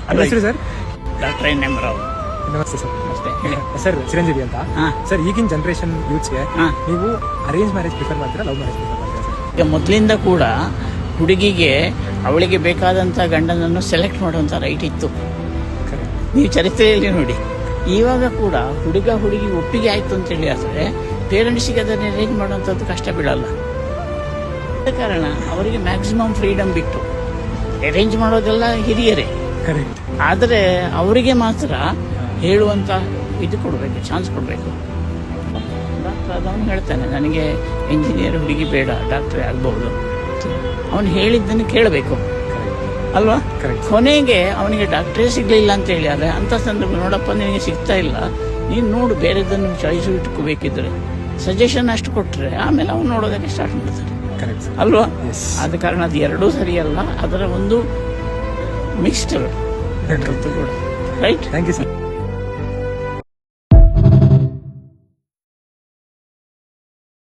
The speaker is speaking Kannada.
ನಿಮ್ಮ ಹೆಸರು sir? Doctor N M Rao. ನಮಸ್ತೆ ಸರ್. ಅಷ್ಟೇ ಹೇಳಿ. ಸರ್ ಚಿರಂಜೀವಿ ಅಂತ. ಸರ್ ಈಗಿನ ಜನರೇಷನ್ ಯೂತ್ಸ್ಗೆ ನೀವು ಅರೇಂಜ್ ಮ್ಯಾರೇಜ್ ಪ್ರಿಫರ್ ಮಾಡ್ತೀರಾ, ಲವ್ ಮ್ಯಾರೇಜ್ ಪ್ರಿಫರ್ ಮಾಡ್ತೀರಾ ಸರ್? ಈಗ ಮೊದಲಿಂದ ಕೂಡ ಹುಡುಗಿಗೆ ಅವಳಿಗೆ ಬೇಕಾದಂಥ ಗಂಡನನ್ನು ಸೆಲೆಕ್ಟ್ ಮಾಡುವಂಥ ರೈಟ್ ಇತ್ತು. ನೀವು ಚರಿತ್ರೆಯಲ್ಲಿ ನೋಡಿ, ಇವಾಗ ಕೂಡ ಹುಡುಗ ಹುಡುಗಿ ಒಪ್ಪಿಗೆ ಆಯಿತು ಅಂತೇಳಿ ಆದರೆ ಪೇರೆಂಟ್ಸಿಗೆ ಅದನ್ನು ಅರೇಂಜ್ ಮಾಡುವಂಥದ್ದು ಕಷ್ಟ ಬೀಳಲ್ಲ. ಆದ ಕಾರಣ ಅವರಿಗೆ ಮ್ಯಾಕ್ಸಿಮಮ್ ಫ್ರೀಡಮ್ ಬಿಟ್ಟು ಅರೇಂಜ್ ಮಾಡೋದೆಲ್ಲ ಹಿರಿಯರೇ, ಆದರೆ ಅವರಿಗೆ ಮಾತ್ರ ಹೇಳುವಂಥ ಇದು ಕೊಡಬೇಕು, ಚಾನ್ಸ್ ಕೊಡಬೇಕು. ಡಾಕ್ಟರ್ ಆದವನು ಹೇಳ್ತಾನೆ ನನಗೆ ಇಂಜಿನಿಯರ್ ಹುಡುಗಿ ಬೇಡ, ಡಾಕ್ಟ್ರೇ ಆಗ್ಬಹುದು. ಅವನು ಹೇಳಿದ್ದನ್ನು ಕೇಳಬೇಕು ಅಲ್ವಾ? ಕೊನೆಗೆ ಅವನಿಗೆ ಡಾಕ್ಟ್ರೇ ಸಿಗ್ಲಿಲ್ಲ ಅಂತ ಹೇಳಿ ಆದರೆ ಅಂಥ ಸಂದರ್ಭ, ನೋಡಪ್ಪ ನಿನಗೆ ಸಿಗ್ತಾ ಇಲ್ಲ, ನೀನು ನೋಡು ಬೇರೆದನ್ನು ಚಾಯ್ಸು ಇಟ್ಕೋಬೇಕಿದ್ರೆ ಸಜೆಷನ್ ಅಷ್ಟು ಕೊಟ್ಟರೆ ಆಮೇಲೆ ಅವನು ನೋಡೋದಕ್ಕೆ ಸ್ಟಾರ್ಟ್ ಮಾಡ್ತಾರೆ ಅಲ್ವಾ? ಆದ ಕಾರಣ ಅದು ಎರಡೂ ಸರಿಯಲ್ಲ, ಅದರ ಒಂದು ಮಿಕ್ಸ್ಡ್ ಕೂಡ. ರೈಟ್. Thank you sir.